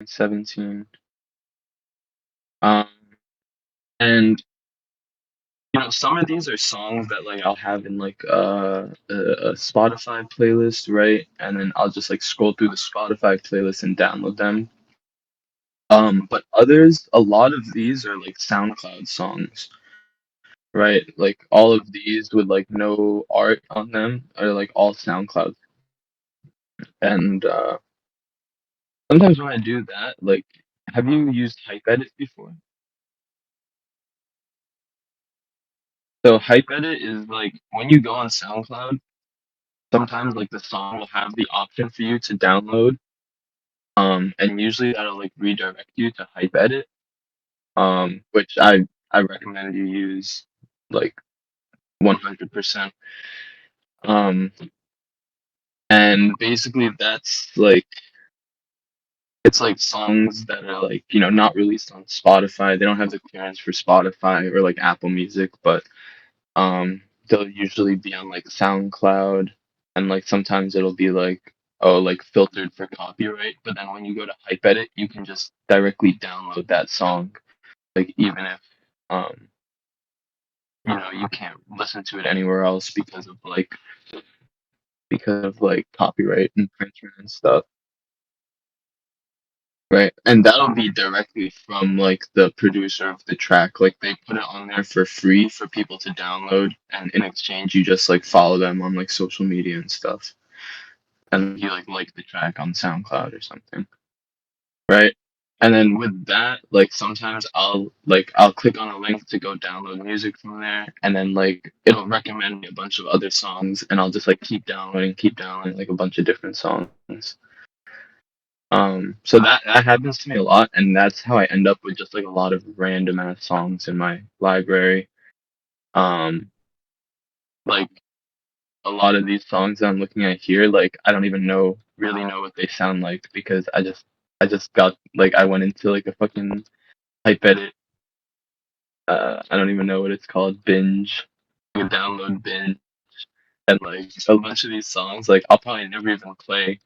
17. Um, and some of these are songs that like I'll have in like a Spotify playlist, right? And then I'll just like scroll through the Spotify playlist and download them. But others, a lot of these are like SoundCloud songs, right? Like all of these with like no art on them are like all SoundCloud. And sometimes when I do that, like, have you used HypeEdit before? So HypeEdit is like when you go on SoundCloud, sometimes like the song will have the option for you to download. And usually that'll like redirect you to HypeEdit, which I recommend you use like 100%. Um, and basically that's like it's like songs that are like not released on Spotify. They don't have the clearance for Spotify or like Apple Music, but they'll usually be on like SoundCloud, and like sometimes it'll be like, oh, like filtered for copyright, but then when you go to HypeEdit you can just directly download that song, like even if um you can't listen to it anywhere else because of like copyright infringement and stuff, right? And that'll be directly from like the producer of the track. Like they put it on there for free for people to download, and in exchange you just like follow them on like social media and stuff, and you like the track on SoundCloud or something, right? And then with that, like sometimes I'll click on a link to go download music from there, and then like it'll recommend me a bunch of other songs, and I'll just like keep downloading like a bunch of different songs. So that happens to me a lot, and that's how I end up with just like a lot of random ass songs in my library. Um, like a lot of these songs that I'm looking at here, like I don't even really know what they sound like because I just got like I went into like a fucking type edit. I don't even know what it's called, binge, like a download binge, and like a bunch of these songs, like I'll probably never even play,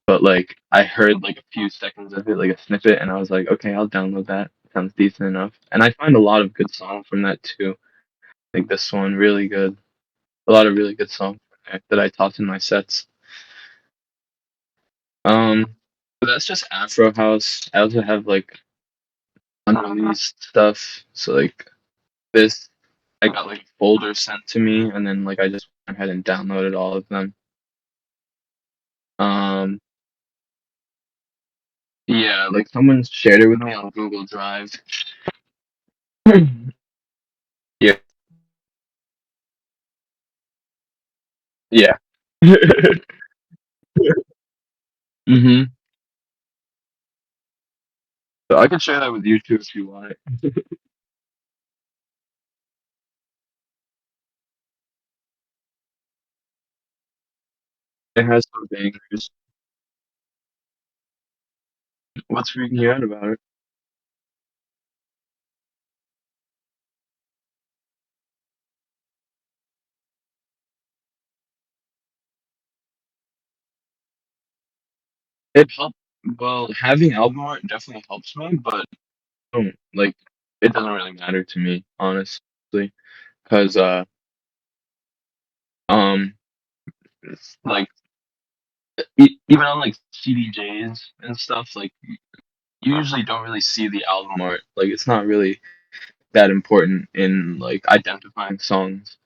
but like I heard like a few seconds of it, like a snippet, and I was like, okay, I'll download that. Sounds decent enough. And I find a lot of good songs from that too. Like this one, really good. A lot of really good songs from there that I toss in my sets. But that's just Afro House. I also have like unreleased stuff. So like this, I got like a folder sent to me, and then like I just went ahead and downloaded all of them. Um, yeah, like someone shared it with me on Google Drive. Yeah, yeah. hmm So I can share that with you too if you want it. It has some bangers. What's freaking you out about it? It helped. Well, having album art definitely helps me, but don't like it doesn't really matter to me, honestly, because um like even on like CDJs and stuff, like you usually don't really see the album art. Like it's not really that important in like identifying songs,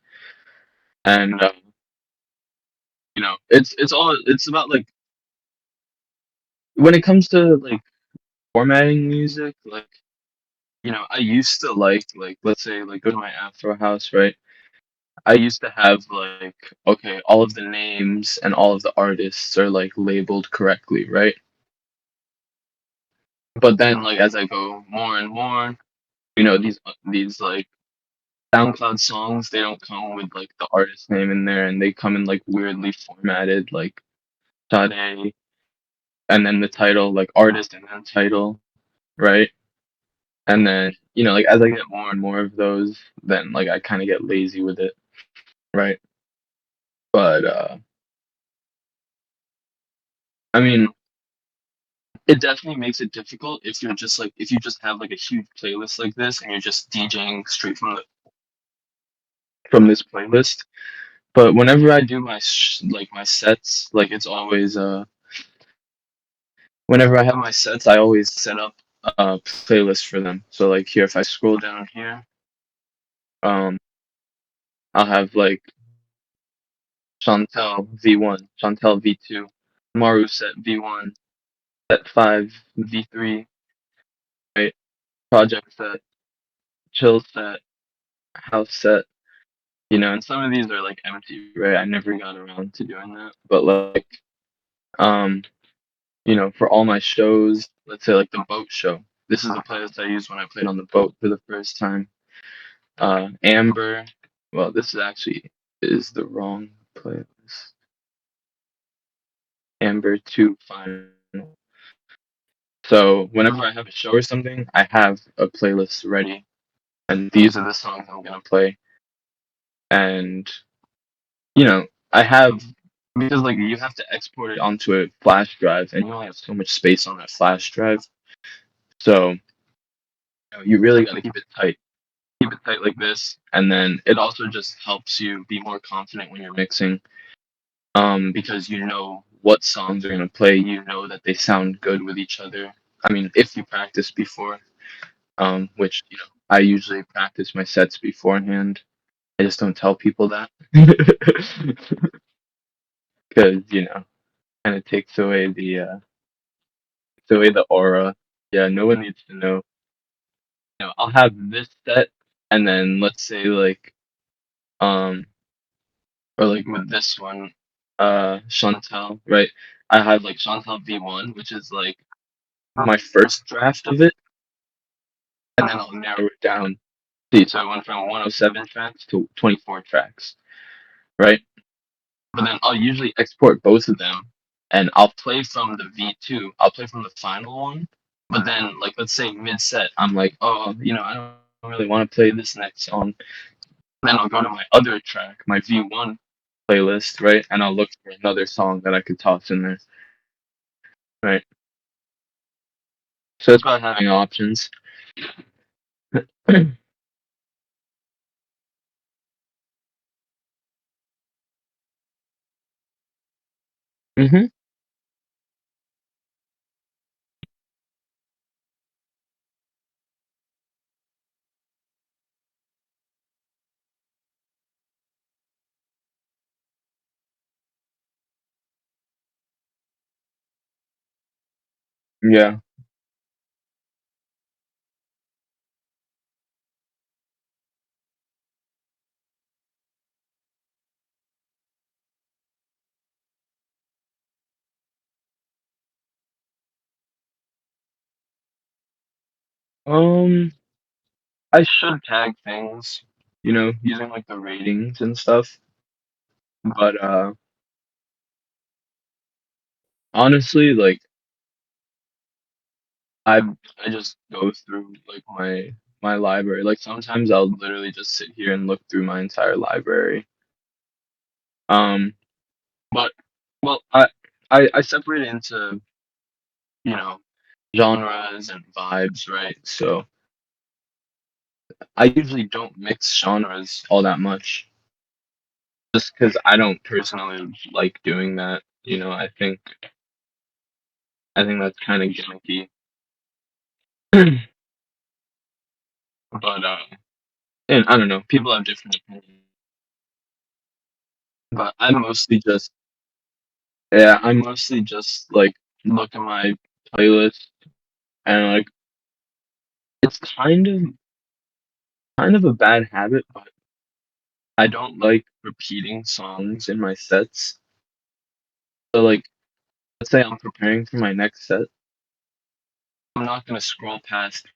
and it's about like when it comes to like formatting music, like I used to like let's say like go to my Afro house, right? I used to have like okay, all of the names and all of the artists are like labeled correctly, right? But then like as I go more and more, these like SoundCloud songs, they don't come with like the artist name in there, and they come in like weirdly formatted, like Sade, and then the title, like artist and then title, right? And then like as I get more and more of those, then like I kind of get lazy with it, right? But I mean, it definitely makes it difficult if you're just like if you just have like a huge playlist like this and you're just DJing straight from this playlist. But whenever I do like my sets, like it's always whenever I have my sets, I always set up a playlist for them. So like here, if I scroll down here, um, I'll have like Chantel V1, Chantel V2, Maru set V1, set 5 V3, right? Project set, chill set, house set, and some of these are like empty, right? I never got around to doing that. But like, um, for all my shows, let's say like the boat show, this is the playlist I used when I played on the boat for the first time. Amber, well, this is actually is the wrong playlist. Amber 2 final. So whenever I have a show or something, I have a playlist ready, and these are the songs I'm gonna play. And you know, I have because like you have to export it onto a flash drive, and you only have so much space on that flash drive. So you really got to keep it tight. Keep it tight like this, and then it also just helps you be more confident when you're mixing, because you know what songs are gonna play. You know that they sound good with each other. I mean, if you practice before, which I usually practice my sets beforehand. I just don't tell people that because kind of takes away the aura. Yeah, no one needs to know. I'll have this set, and then let's say like um or like with this one, Chantal, right? I have like Chantal V1, which is like my first draft of it, and then I'll narrow it down. See, so I went from 107 tracks to 24 tracks, right? But then I'll usually export both of them, and I'll play from the V2. I'll play from the final one, but then like let's say mid set, I'm like, oh, I don't really want to play this next song. Then I'll go to my other track, my V1 playlist, right? And I'll look for another song that I could toss in there, right? So it's about having options. hmm Yeah. Um, I should tag things, using like the ratings and stuff. But honestly, like I I just go through like my library. Like sometimes I'll literally just sit here and look through my entire library. Um, but well, I separate it into you know genres and vibes, right? So I usually don't mix genres all that much, just because I don't personally like doing that. I think that's kind of gimmicky. But and I don't know, people have different opinions. But I mostly just like look at my playlist and like it's kind of a bad habit, but I don't like repeating songs in my sets. So like let's say I'm preparing for my next set, I'm not gonna scroll past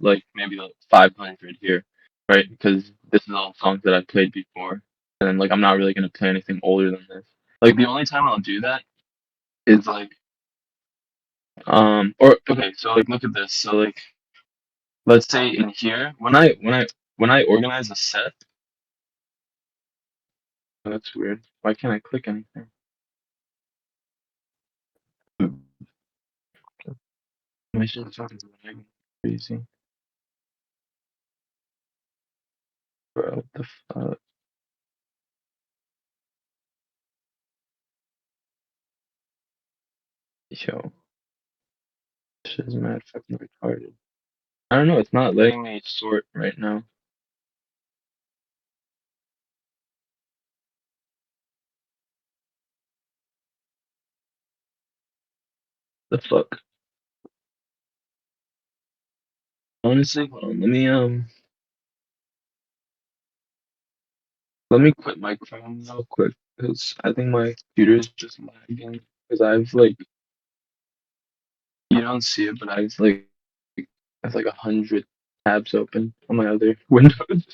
like maybe like 500 here, right? Because this is all songs that I played before, and then like I'm not really gonna play anything older than this. Like the only time I'll do that is like or okay, so like look at this. So like let's say in here when I organize a set, oh, that's weird. Why can't I click anything? My shit's fucking lagging crazy. Bro, what the fuck? Yo, shit is mad fucking retarded. I don't know, it's not letting me sort right now. The fuck? Honestly, hold on, let me quit my Chrome real quick, because I think my computer is just lagging. Because I've like, you don't see it, but I have like 100 tabs open on my other Windows.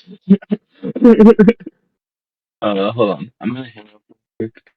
Hold on, I'm gonna hang up real quick.